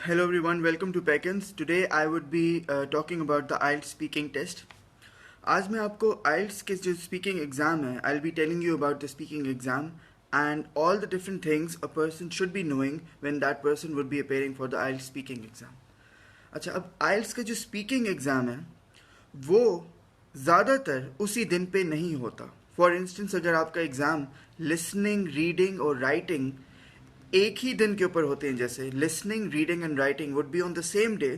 Hello everyone, welcome to Peckins. Today I would be talking about the IELTS speaking test. आज मैं आपको IELTS के जो speaking exam है, I'll be telling you about the speaking exam and all the different things a person should be knowing when that person would be appearing for the IELTS speaking exam. अच्छा, अब IELTS का जो speaking exam है, वो ज़्यादातर उसी दिन पे नहीं होता. फॉर इंस्टेंस अगर आपका एग्ज़ाम लिसनिंग, रीडिंग और राइटिंग एक ही दिन के ऊपर होते हैं, जैसे listening, reading and writing would be on the same day,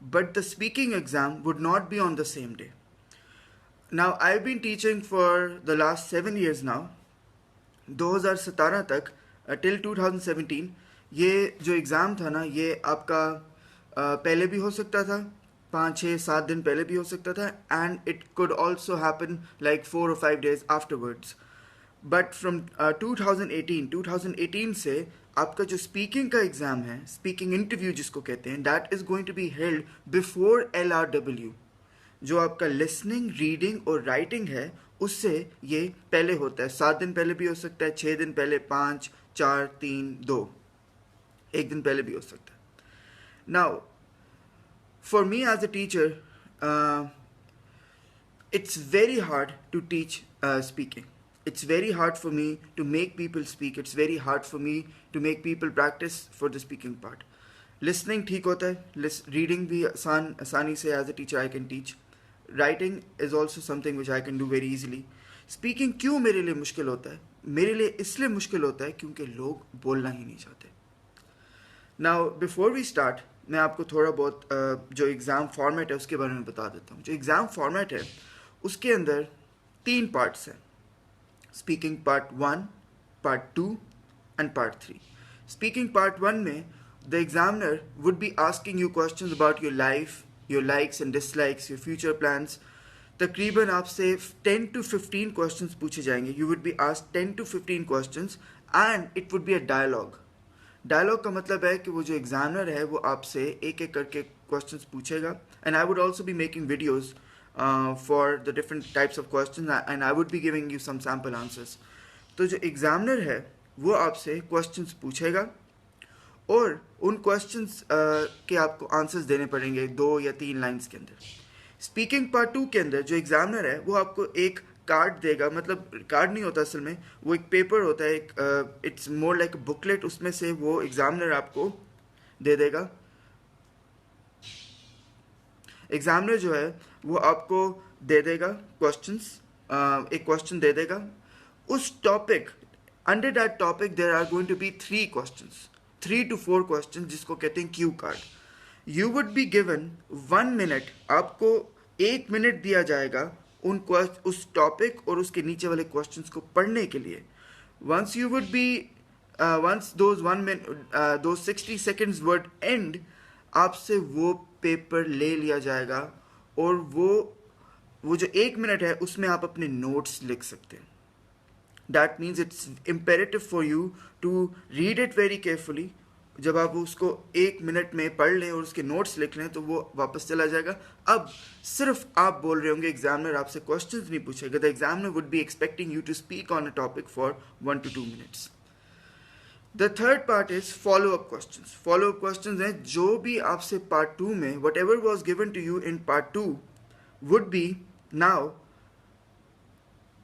but the speaking exam would not be on the same day. Now I have been teaching for the last 7 years now. 2017 तक till 2017 ये जो exam था ना, ये आपका पहले भी हो सकता था, 5, 6, 7 दिन पहले भी हो सकता था, and it could also happen like 4 or 5 days afterwards. But from 2018 से आपका जो स्पीकिंग का एग्ज़ाम है, स्पीकिंग इंटरव्यू जिसको कहते हैं, that is going to be held before LRW. जो आपका लिसनिंग, रीडिंग और राइटिंग है, उससे ये पहले होता है. 7 दिन पहले भी हो सकता है, 6 दिन पहले, 5, 4, 3, 2, एक दिन पहले भी हो सकता है. Now for me as a teacher, it's very hard to teach speaking. It's very hard for me to make people speak. It's very hard for me to make people practice for the speaking part. Listening ठीक होता है, reading भी आसानी से as a teacher I can teach. Writing is also something which I can do very easily. Speaking क्यों मेरे लिए मुश्किल होता है? मेरे लिए इसलिए मुश्किल होता है क्योंकि लोग बोलना ही नहीं चाहते. Now before we start, मैं आपको थोड़ा बहुत जो एग्ज़ाम फॉर्मेट है उसके बारे में बता देता हूँ. जो एग्ज़ाम फॉर्मेट है उसके अंदर 3 पार्ट्स हैं. Speaking part 1, part 2 and part 3. Speaking part 1 में the examiner would be asking you questions about your life, your likes and dislikes, your future plans. तकरीबन आपसे 10 to 15 क्वेश्चंस पूछे जाएंगे. You would be asked 10 to 15 questions and it would be a dialogue. Dialogue का मतलब है कि वो जो एग्जामिनर है वो आपसे एक एक करके क्वेश्चंस पूछेगा, and I would also be making videos for the different types of questions, and I would be giving you some sample answers. तो जो एग्जामिनर है वो आपसे क्वेश्चंस पूछेगा और उन क्वेश्चंस के आपको आंसर्स देने पड़ेंगे 2 या 3 लाइंस के अंदर. स्पीकिंग पार्ट 2 के अंदर जो एग्जामिनर है वो आपको एक कार्ड देगा, मतलब कार्ड नहीं होता असल में, वो एक पेपर होता है, एक इट्स मोर लाइक बुकलेट. उसमें से वो एग्जामिनर आपको दे देगा. एग्जामिनर जो है वो आपको दे देगा क्वेश्चंस, एक क्वेश्चन दे देगा. उस topic, under that topic there are going to be 3 questions, 3 to 4 questions, जिसको कहते हैं Q card. You would be given 1 minute. आपको 1 minute दिया जाएगा उस टॉपिक और उसके नीचे वाले क्वेश्चंस को पढ़ने के लिए. Once you would be once those 60 seconds word and, आपसे वो पेपर ले लिया जाएगा और वो जो 1 minute है उसमें आप अपने नोट्स लिख सकते हैं. That means it's imperative for you to read it very carefully. जब आप उसको 1 minute में पढ़ लें और उसके नोट्स लिख लें तो वो वापस चला जाएगा. अब सिर्फ आप बोल रहे होंगे, एग्जामिनर आपसे क्वेश्चंस नहीं पूछेगा. The examiner would be expecting you to speak on a topic for 1 to 2 minutes. The third part is follow up questions. Follow up questions हैं जो भी आपसे पार्ट 2 में, whatever was given to you in part 2 would be now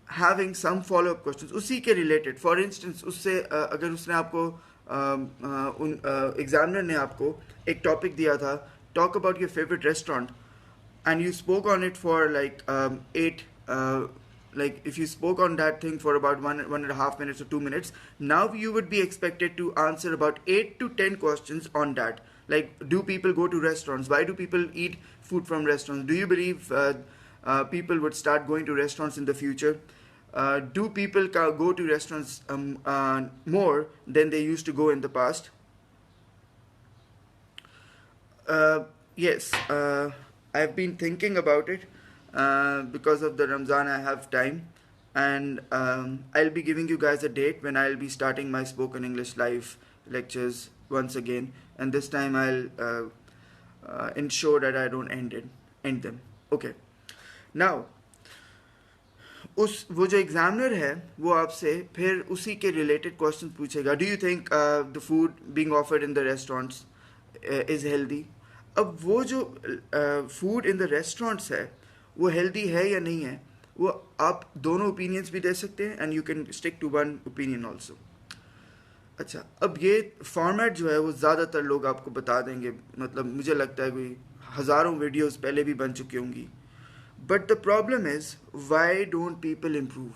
having some follow up questions उसी के related. For instance उससे अगर उसने आपको एग्जामिनर ने आपको एक टॉपिक दिया था, talk about your favourite restaurant, and you spoke on it for like 8 like if you spoke on that thing for about 1.5 minutes or 2 minutes, now you would be expected to answer about 8 to 10 questions on that. Like, do people go to restaurants? Why do people eat food from restaurants? Do you believe people would start going to restaurants in the future? Do people go to restaurants more than they used to go in the past? Yes, I've been thinking about it. Because of the Ramzan I have time, and I'll be giving you guys a date when I'll be starting my spoken English live lectures once again, and this time I'll ensure that I don't end them. Okay, now वो जो examiner है वो आपसे फिर उसी के related question पूछेगा. Do you think the food being offered in the restaurants is healthy. अब वो जो फूड इन द रेस्टोरेंट्स है वो हेल्दी है या नहीं है, वो आप दोनों ओपिनियंस भी दे सकते हैं and you can stick to one opinion also. अच्छा, अब ये फॉर्मेट जो है वो ज़्यादातर लोग आपको बता देंगे, मतलब मुझे लगता है कोई हज़ारों वीडियोस पहले भी बन चुकी होंगी. But the problem is why don't people improve.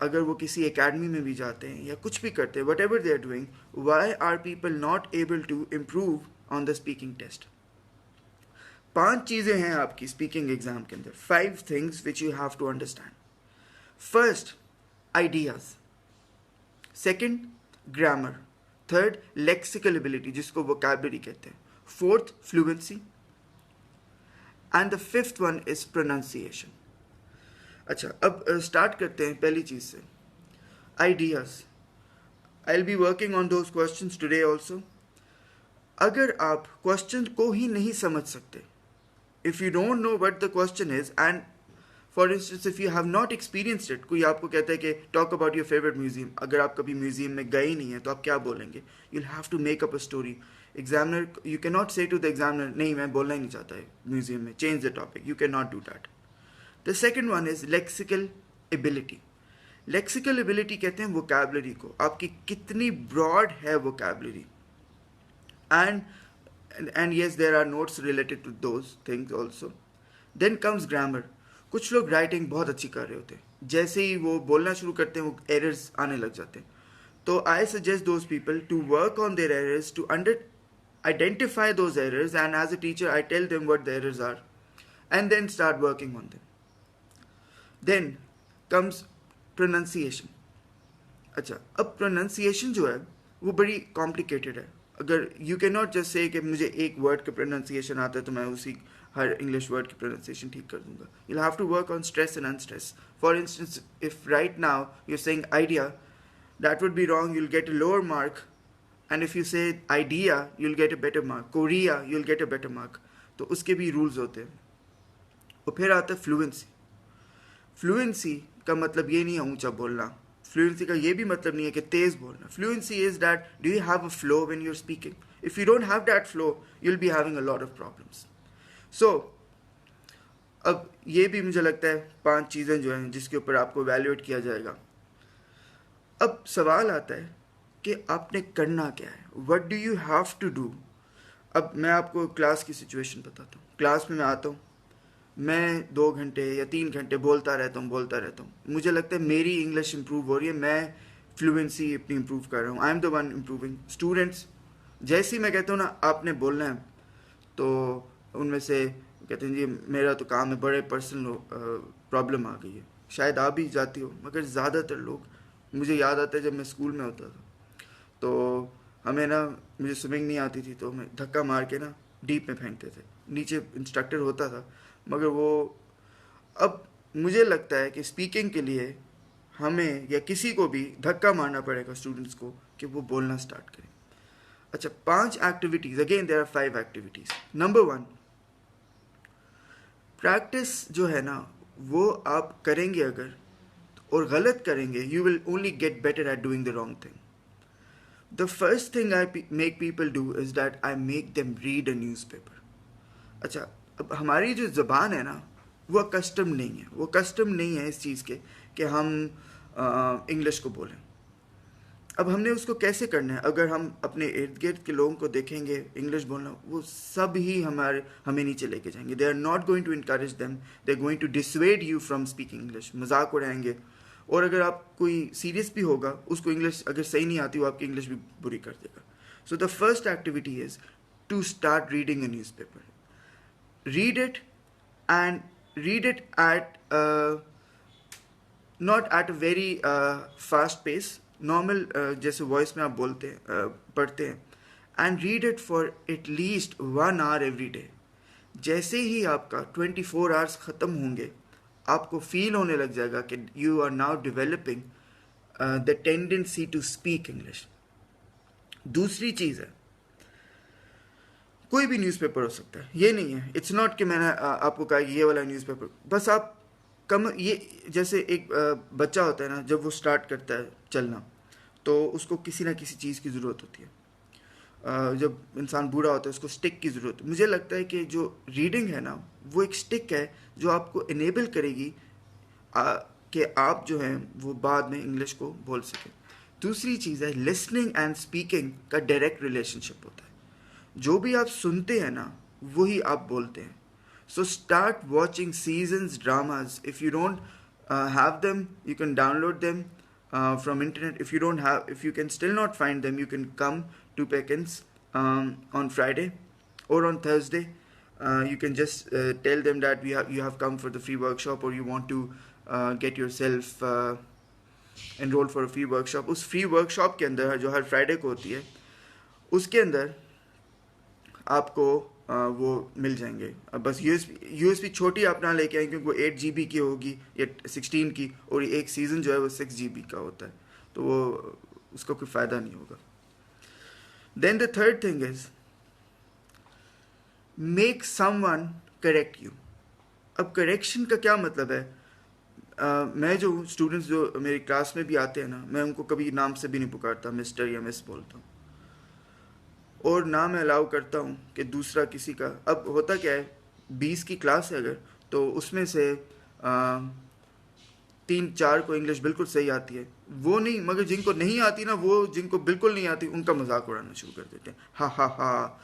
अगर वो किसी एकेडमी में भी जाते हैं या कुछ भी करते हैं, whatever they are doing, why are people not able to improve on the speaking test. 5 चीज़ें हैं आपकी स्पीकिंग एग्जाम के अंदर, 5 things which you have to understand. First, ideas. Second, grammar. Third, lexical ability जिसको vocabulary कहते हैं. Fourth, fluency. And the fifth one is pronunciation. अच्छा, अब स्टार्ट करते हैं पहली चीज़ से, ideas. I will be working on those questions today also. अगर आप क्वेश्चन को ही नहीं समझ सकते, if you don't know what the question is, and for instance if you have not experienced it, कोई आपको कहता है कि talk about your favourite museum, अगर आप कभी म्यूजियम में गए ही नहीं है तो आप क्या बोलेंगे? You have to make up a story. Examiner, you can not say to the examiner, नहीं मैं बोलना ही नहीं चाहता है म्यूजियम में, change the topic. You can not do that. The second one is lexical ability. Lexical ability कहते हैं वोकैबुलरी को, आपकी कितनी ब्रॉड है vocabulary. and yes, there are notes related to those things also. Then comes grammar. कुछ लोग writing बहुत अच्छी कर रहे होते हैं, जैसे ही वो बोलना शुरू करते हैं वो एरर्स आने लग जाते हैं. तो I suggest those people to work on their errors, to identify those errors, and as a teacher I tell them what the errors are and then start working on them. Then comes pronunciation. अच्छा, अब pronunciation जो है वो बड़ी complicated है. अगर you can not just say कि मुझे एक वर्ड का प्रोनाउंसिएशन आता है तो मैं उसी हर इंग्लिश वर्ड की प्रोनाउंसिएशन ठीक कर दूंगा. You have to work on stress and unstress. For instance, if right now you are saying idea, that would be wrong, you will get a lower mark. And if you say idea, you will get a better mark. Korea, you will get a better mark. तो उसके भी rules होते हैं. और फिर आता है fluency. Fluency का मतलब ये नहीं है ऊंचा बोलना. फ्लुएंसी का ये भी मतलब नहीं है कि तेज बोलना. Fluency is that do you have a flow when you are speaking. If you don't have that flow, you will be having a lot of problems. So अब ये भी मुझे लगता है 5 चीज़ें जो हैं जिसके ऊपर आपको वैल्यूएट किया जाएगा. अब सवाल आता है कि आपने करना क्या है, what do you have to do. अब मैं आपको क्लास की सिचुएशन बताता हूँ. क्लास में मैं आता हूँ, मैं 2 घंटे या 3 घंटे बोलता रहता हूँ. मुझे लगता है मेरी इंग्लिश इंप्रूव हो रही है, मैं फ्लुएंसी अपनी इंप्रूव कर रहा हूँ. I am the one improving. Students, जैसे ही मैं कहता हूँ ना आपने बोलना है, तो उनमें से कहते हैं जी मेरा तो काम है, बड़े पर्सनल प्रॉब्लम आ गई है. शायद आ भी जाती हो, मगर ज़्यादातर लोग, मुझे याद आता है जब मैं स्कूल में होता था तो हमें ना, मुझे स्विमिंग नहीं आती थी तो हमें धक्का मार के ना डीप में फेंकते थे. नीचे इंस्ट्रक्टर होता था, मगर वो, अब मुझे लगता है कि स्पीकिंग के लिए हमें या किसी को भी धक्का मारना पड़ेगा स्टूडेंट्स को कि वो बोलना स्टार्ट करें. अच्छा, 5 activities. Again there are 5 activities. Number 1, practice जो है ना वो आप करेंगे अगर और गलत करेंगे, you will only get better at doing the wrong thing. The first thing I make people do is that I make them read a newspaper. अच्छा, अब हमारी जो ज़बान है ना वो कस्टम नहीं है, वो कस्टम नहीं है इस चीज़ के कि हम इंग्लिश को बोलें. अब हमने उसको कैसे करना है? अगर हम अपने इर्द गिर्द के लोगों को देखेंगे इंग्लिश बोलना, वो सब ही हमें नीचे लेके जाएंगे. They are not going to encourage them, they are going to dissuade you from speaking English. मजाक उड़ाएंगे. और अगर आप कोई सीरियस भी होगा, उसको इंग्लिश अगर सही नहीं आती, वो आपकी इंग्लिश भी बुरी कर देगा. So the first activity is to start reading a newspaper. Read it, and read it at not at a very fast pace, normal जैसे वॉइस में आप बोलते हैं पढ़ते हैं. And read it for at least 1 hour every day. जैसे ही आपका 24 hours ख़त्म होंगे, आपको फील होने लग जाएगा कि you are now developing the tendency to speak English. दूसरी चीज़ है, कोई भी न्यूज़पेपर हो सकता है, ये नहीं है, इट्स नॉट कि मैंने आपको कहा ये वाला न्यूज़पेपर. बस आप ये जैसे एक बच्चा होता है ना, जब वो स्टार्ट करता है चलना तो उसको किसी ना किसी चीज़ की ज़रूरत होती है. जब इंसान बूढ़ा होता है उसको स्टिक की ज़रूरत है। मुझे लगता है कि जो रीडिंग है ना वो एक स्टिक है जो आपको इनेबल करेगी कि आप जो हैं वो बाद में इंग्लिश को बोल सकें। दूसरी चीज़ है लिसनिंग एंड स्पीकिंग का डायरेक्ट रिलेशनशिप होता है। जो भी आप सुनते हैं ना वही आप बोलते हैं। So start watching seasons dramas. If you don't have them, you can download them from internet. If you don't have, if you can still not find them, you can come to Peckins on Friday or on Thursday. You can just tell them that you have come for the free workshop, or you want to get yourself enrolled for a free workshop. उस free workshop के अंदर जो हर Friday को होती है उसके अंदर आपको वो मिल जाएंगे। अब बस यूएसबी छोटी आप ना लेके आए क्योंकि वो 8 GB की होगी या 16 की, और एक सीज़न जो है वो 6 GB का होता है, तो वो उसका कोई फ़ायदा नहीं होगा। Then the third thing is make someone correct you. अब करेक्शन का क्या मतलब है? मैं जो स्टूडेंट्स जो मेरी क्लास में भी आते हैं ना, मैं उनको कभी नाम से भी नहीं पुकारता, मिस्टर या मिस बोलता हूँ, और ना मैं अलाउ करता हूँ कि दूसरा किसी का। अब होता क्या है, 20 की क्लास है अगर, तो उसमें से 3-4 को इंग्लिश बिल्कुल सही आती है, वो नहीं, मगर जिनको नहीं आती ना, वो जिनको बिल्कुल नहीं आती उनका मजाक उड़ाना शुरू कर देते हैं। हा हा हा,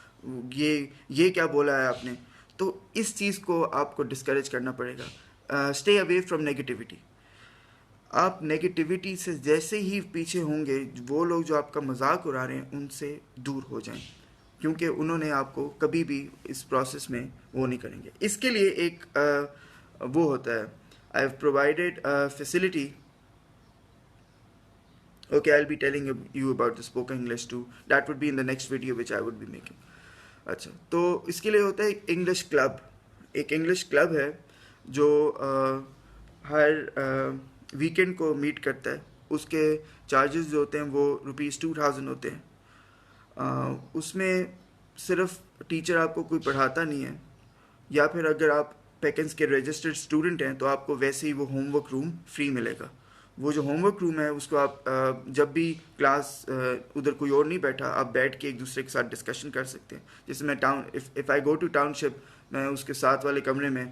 ये क्या बोला है आपने। तो इस चीज़ को आपको डिस्करेज करना पड़ेगा। Stay away from negativity. आप नेगेटिविटी से जैसे ही पीछे होंगे, वो लोग जो आपका मजाक उड़ा रहे हैं उनसे दूर हो जाएं, क्योंकि उन्होंने आपको कभी भी इस प्रोसेस में वो नहीं करेंगे। इसके लिए एक वो होता है, I have provided facility. Okay, I'll be telling you about the spoken English too. That would be in the next video which I would be making. अच्छा, तो इसके लिए होता है एक इंग्लिश क्लब। एक इंग्लिश क्लब है जो हर वीकेंड को मीट करता है। उसके चार्जेस जो होते हैं वो ₹2000 होते हैं। उसमें सिर्फ टीचर आपको कोई पढ़ाता नहीं है, या फिर अगर आप पेकेंस के रजिस्टर्ड स्टूडेंट हैं तो आपको वैसे ही वो होमवर्क रूम फ्री मिलेगा। वो जो होमवर्क रूम है उसको आप जब भी क्लास उधर कोई और नहीं बैठा, आप बैठ के एक दूसरे के साथ डिस्कशन कर सकते हैं। जैसे मैं if I go to township, मैं उसके साथ वाले कमरे में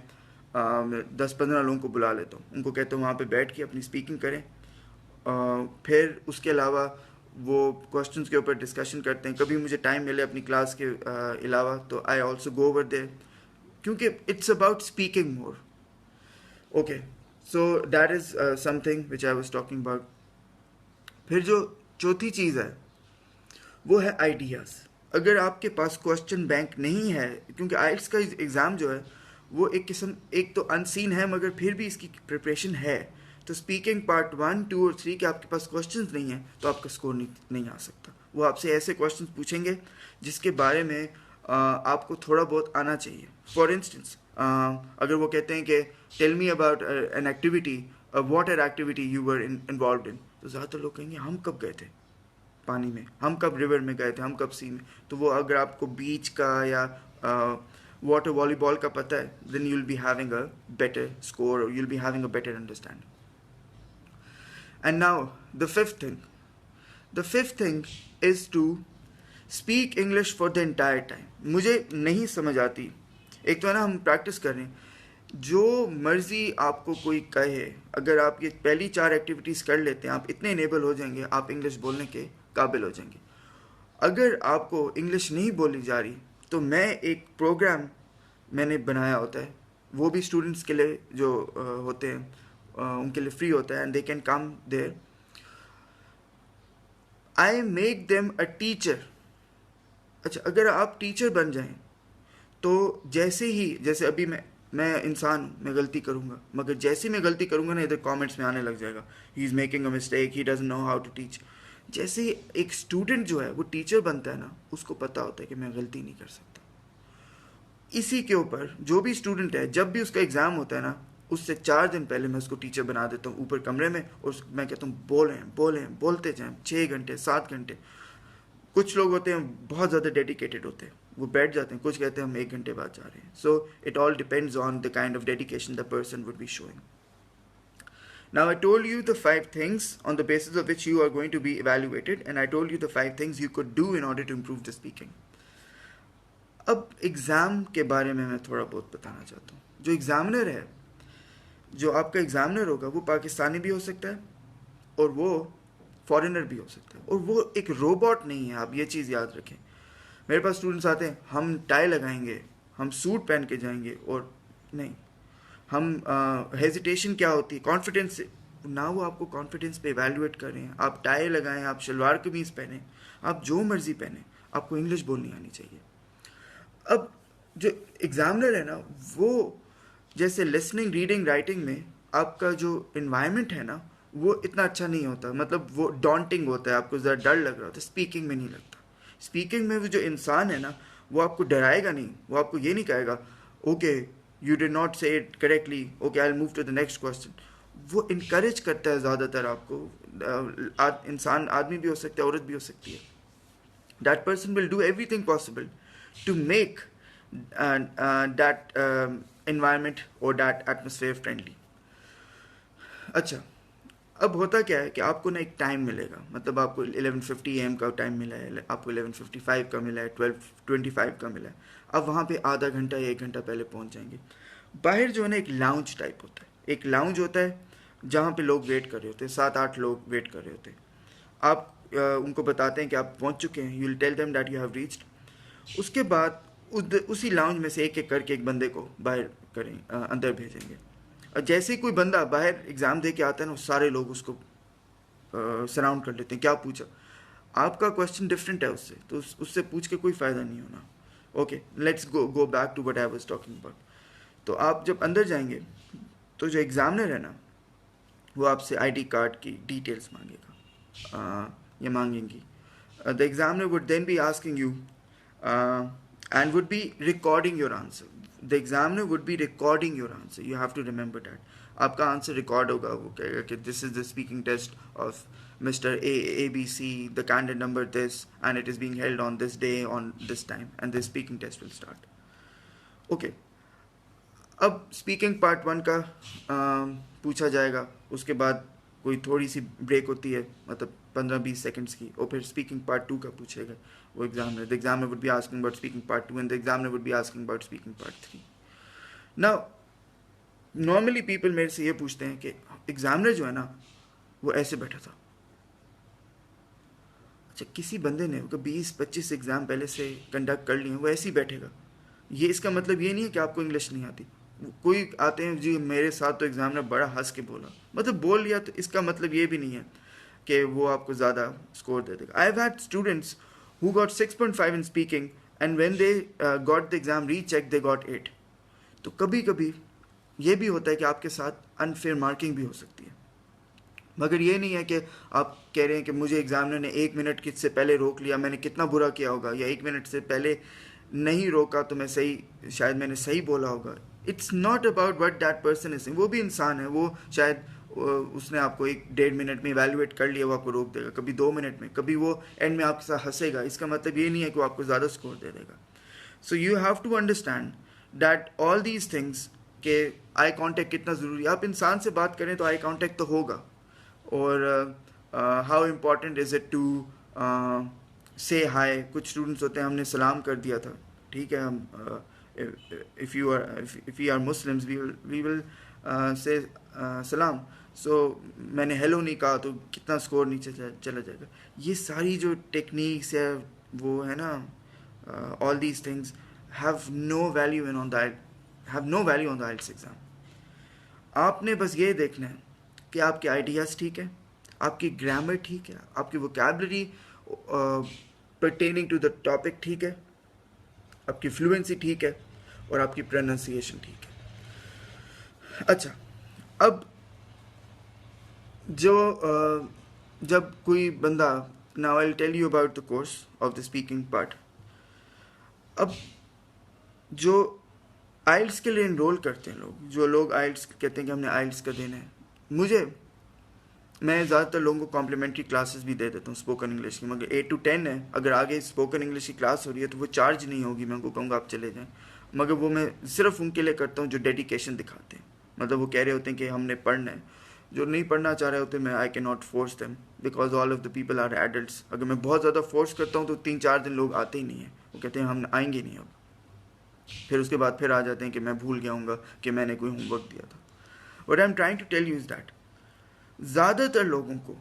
10-15 लोगों को बुला लेता हूँ, उनको कहता हूँ वहाँ पे बैठ के अपनी स्पीकिंग करें। फिर उसके अलावा वो क्वेश्चंस के ऊपर डिस्कशन करते हैं। कभी मुझे टाइम मिले अपनी क्लास के अलावा तो I also go over there, क्योंकि it's about speaking more. Okay, so that is something which I was talking about. फिर जो चौथी चीज़ है वो है आइडियाज़। अगर आपके पास क्वेश्चन बैंक नहीं है, क्योंकि आइल्स का एग्ज़ाम जो है वो एक किस्म, एक तो अनसीन है मगर फिर भी इसकी प्रिपरेशन है, तो स्पीकिंग पार्ट 1, 2 और 3 के आपके पास क्वेश्चंस नहीं है तो आपका स्कोर नहीं आ सकता। वो आपसे ऐसे क्वेश्चंस पूछेंगे जिसके बारे में आपको थोड़ा बहुत आना चाहिए। फॉर इंस्टेंस, अगर वो कहते हैं कि tell me about an activity, water activity you were involved in, तो ज़्यादातर लोग कहेंगे हम कब गए थे पानी में, हम कब रिवर में गए थे, हम कब सी में। तो वो अगर आपको बीच का या वाटर वॉलीबॉल का पता है, then you'll be having a better score, or you'll be having a better understanding. And now the fifth thing is to speak English for the entire time. मुझे नहीं समझ आती, एक तो है ना हम प्रैक्टिस कर रहे हैं, जो मर्जी आपको कोई कहे, अगर आप ये पहली 4 एक्टिविटीज़ कर लेते हैं, आप इतने इनेबल हो जाएंगे, आप इंग्लिश बोलने के काबिल हो जाएंगे। अगर आपको इंग्लिश नहीं बोली जा रही तो मैं एक प्रोग्राम मैंने बनाया होता है, वो भी स्टूडेंट्स के लिए जो होते हैं उनके लिए फ्री होता है, and they can come there. I make them a teacher. अच्छा, अगर आप टीचर बन जाएं तो जैसे अभी मैं इंसान, मैं गलती करूँगा, मगर जैसे मैं गलती करूँगा ना, इधर कमेंट्स में आने लग जाएगा he is making a mistake, he doesn't know how to teach. जैसे एक स्टूडेंट जो है वो टीचर बनता है ना, उसको पता होता है कि मैं गलती नहीं कर सकता। इसी के ऊपर जो भी स्टूडेंट है, जब भी उसका एग्ज़ाम होता है ना, उससे 4 दिन पहले मैं उसको टीचर बना देता हूँ ऊपर कमरे में, और मैं कहता हूँ बोलते जाएं 6 घंटे 7 घंटे। कुछ लोग होते हैं बहुत ज़्यादा डेडिकेटेड होते हैं, वो बैठ जाते हैं, कुछ कहते हैं हम 1 घंटे बाद जा रहे हैं। So it all depends on the kind of dedication the person would be showing. Now I told you the 5 things on the basis of which you are going to be evaluated, and I told you the 5 things you could do in order to improve the speaking. अब exam के बारे में मैं थोड़ा बहुत बताना चाहता हूँ. जो एग्ज़ामिनर है, जो आपका एग्ज़ामिनर होगा, वो पाकिस्तानी भी हो सकता है और वो फॉरेनर भी हो सकता है, और वो एक रोबोट नहीं है. आप ये चीज़ याद रखें. मेरे पास स्टूडेंट्स आते हैं, हम टाई लगाएंगे, हम सूट पहन के जाएंगे, और नहीं, हम हेजिटेशन क्या होती है, कॉन्फिडेंस ना, वो आपको कॉन्फिडेंस पे एवेल्युएट कर रहे हैं. आप टाई लगाएं, आप शलवार कमीज़ पहने, आप जो मर्ज़ी पहने, आपको इंग्लिश बोलनी आनी चाहिए. अब जो एग्ज़ामिनर है ना, वो जैसे लिसनिंग, रीडिंग, राइटिंग में आपका जो इन्वायरमेंट है ना, वो इतना अच्छा नहीं होता. मतलब वो डॉन्टिंग होता है, आपको ज़रा डर लग रहा होता है. स्पीकिंग में नहीं लगता. स्पीकिंग में वो जो इंसान है ना, वो आपको डराएगा नहीं. वो आपको ये नहीं कहेगा okay you did not say it correctly, okay I will move to the next question. वो इनकरेज करता है ज़्यादातर आपको. इंसान आदमी भी हो सकता है, औरत भी हो सकती है. That person will do everything possible to make that environment or that atmosphere friendly. अच्छा, अब होता क्या है कि आपको ना एक टाइम मिलेगा. मतलब आपको 11:50 AM का टाइम मिला है, आपको 11:55 का मिला है, 12:25 का मिला है. अब वहाँ पे आधा घंटा या 1 घंटा पहले पहुँच जाएंगे. बाहर जो है ना, एक लाउंज टाइप होता है. एक लाउंज होता है जहाँ पे लोग वेट कर रहे होते हैं, 7-8 लोग वेट कर रहे होते हैं. आप उनको बताते हैं कि आप पहुँच चुके हैं. You will tell them that you have reached. उसके बाद उसी लाउंज में से एक एक करके एक बंदे को बाहर अंदर भेजेंगे. और जैसे ही कोई बंदा बाहर एग्ज़ाम दे के आता है ना, सारे लोग उसको सराउंड कर लेते हैं. क्या पूछा? आपका क्वेश्चन डिफरेंट है उससे, तो उससे पूछ के कोई फ़ायदा नहीं होना. Okay, let's go back to what I was talking about. तो आप जब अंदर जाएंगे, तो जो एग्ज़ामिनर है ना, वो आपसे ID कार्ड की डिटेल्स मांगेगा या मांगेंगी. The examiner would then be asking you and would be recording your answer. The examiner would be recording your answer. You have to remember that. आपका आंसर रिकॉर्ड होगा. वो कहेगा कि this is the speaking test of mister ABC, the candidate number this, and it is being held on this day on this time, and this speaking test will start. Okay, अब speaking part 1 का पूछा जाएगा. उसके बाद कोई थोड़ी सी break होती है, मतलब 15-20 सेकेंड्स की, और फिर स्पीकिंग पार्ट 2 का पूछेगा वो examiner. The examiner would be asking about speaking part 2 and the examiner would be asking about speaking part 3. Now normally people मेरे से ये पूछते हैं कि एग्जामिनर जो है ना, वो ऐसे बैठा था. अच्छा, किसी बंदे ने 20-25 एग्जाम पहले से कंडक्ट कर लिए, वो ऐसे ही बैठेगा. ये इसका मतलब ये नहीं है कि आपको इंग्लिश नहीं आती. कोई आते हैं जी मेरे साथ तो एग्जामिनर बड़ा हंस के बोला, मतलब बोल लिया, तो इसका मतलब ये भी नहीं है कि वो आपको ज़्यादा स्कोर दे देगा. I have had students who got 6.5 in speaking, and when they got the exam rechecked they got 8. तो कभी कभी ये भी होता है कि आपके साथ अनफेयर मार्किंग भी हो सकती है. मगर ये नहीं है कि आप कह रहे हैं कि मुझे एग्जामिनर ने 1 मिनट से पहले रोक लिया, मैंने कितना बुरा किया होगा, या 1 मिनट से पहले नहीं रोका तो मैं शायद मैंने सही बोला होगा. It's not about what that person is. वो भी इंसान है. वो शायद उसने आपको 1-1.5 मिनट में इवैल्यूएट कर लिया, वो आपको रोक देगा. कभी 2 मिनट में, कभी वो एंड में आपके साथ हंसेगा. इसका मतलब ये नहीं है कि वो आपको ज़्यादा स्कोर दे देगा. So you have to understand that all these things के आई कांटेक्ट कितना ज़रूरी है. आप इंसान से बात करें तो आई कांटेक्ट तो होगा. और how important is it to say hi. कुछ स्टूडेंट्स होते हैं, हमने सलाम कर दिया था, ठीक है, हम if you are Muslims we will say सलाम. सो मैंने हेलो नहीं कहा तो कितना स्कोर नीचे चला जाएगा. ये सारी जो टेक्निक्स है वो है ना, all these things have no value on the IELTS exam. आपने बस ये देखना है कि आपके आइडियाज़ ठीक है, आपकी ग्रामर ठीक है, आपकी vocabulary pertaining to the topic ठीक है, आपकी फ्लुएंसी ठीक है, और आपकी प्रोनाउंसिएशन ठीक है. अच्छा, अब जब कोई बंदा, now I will tell you about the course of the speaking part. अब जो IELTS के लिए इनरोल करते हैं लोग, जो लोग IELTS कहते हैं कि हमने IELTS का देना है, मैं ज़्यादातर लोगों को कॉम्प्लीमेंट्री क्लासेस भी दे देता हूँ स्पोकन इंग्लिश की. मगर 8 to 10 है, अगर आगे स्पोकन इंग्लिश की क्लास हो रही है तो वो चार्ज नहीं होगी. मैं उनको कहूँगा आप चले जाएँ. मगर वो मैं सिर्फ उनके लिए करता हूँ जो डेडिकेशन दिखाते हैं. मतलब वो कह रहे होते हैं कि हमने पढ़ना है. जो नहीं पढ़ना चाह रहे होते, मैं I can not force them because all of the people are adults. अगर मैं बहुत ज़्यादा फोर्स करता हूँ तो 3-4 दिन लोग आते ही नहीं हैं, वो कहते हैं हम आएंगे नहीं अब. फिर उसके बाद फिर आ जाते हैं कि मैं भूल गया हूँ कि मैंने कोई होमवर्क दिया था. What I am trying to tell you is that ज़्यादातर लोगों को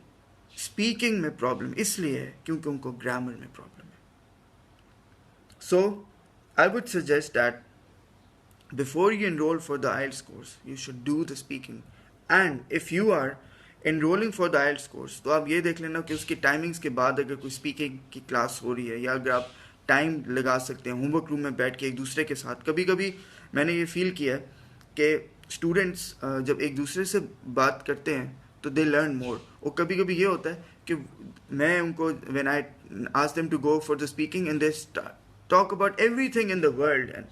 स्पीकिंग में प्रॉब्लम इसलिए है क्योंकि उनको ग्रामर में प्रॉब्लम है. So I would suggest that before you enroll for the IELTS course, you should do the speaking. And if you are enrolling for the IELTS course, तो आप ये देख लेना कि उसकी टाइमिंग्स के बाद अगर कोई स्पीकिंग की क्लास हो रही है, या अगर आप टाइम लगा सकते हैं होमवर्क रूम में बैठ के एक दूसरे के साथ. कभी कभी मैंने ये फील किया है कि स्टूडेंट्स जब एक दूसरे से बात करते हैं तो दे लर्न मोर. और कभी कभी ये होता है कि मैं उनको when I ask them to go for the speaking and they talk about everything in the world and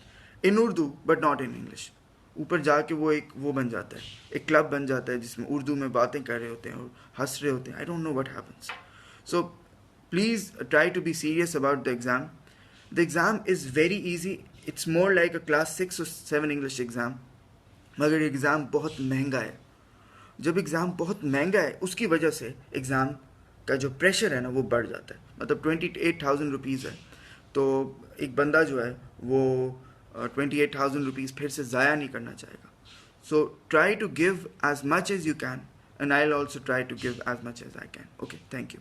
in Urdu but not in English. ऊपर जाके वो बन जाता है, एक क्लब बन जाता है जिसमें उर्दू में बातें कर रहे होते हैं और हंस रहे होते हैं. I don't know what happens. So please try to be serious about the exam. The exam is very easy. It's more like a class 6 और 7 इंग्लिश एग्ज़ाम. मगर एग्ज़ाम बहुत महंगा है. जब एग्ज़ाम बहुत महंगा है उसकी वजह से एग्ज़ाम का जो प्रेशर है ना वो बढ़ जाता है. मतलब 28,000 रुपीज़ है, तो एक बंदा जो है वो 28,000 रुपीज़ फिर से ज़ाया नहीं करना चाहेगा. So try to give as much as you can and I will also try to give as much as I can. Okay, thank you.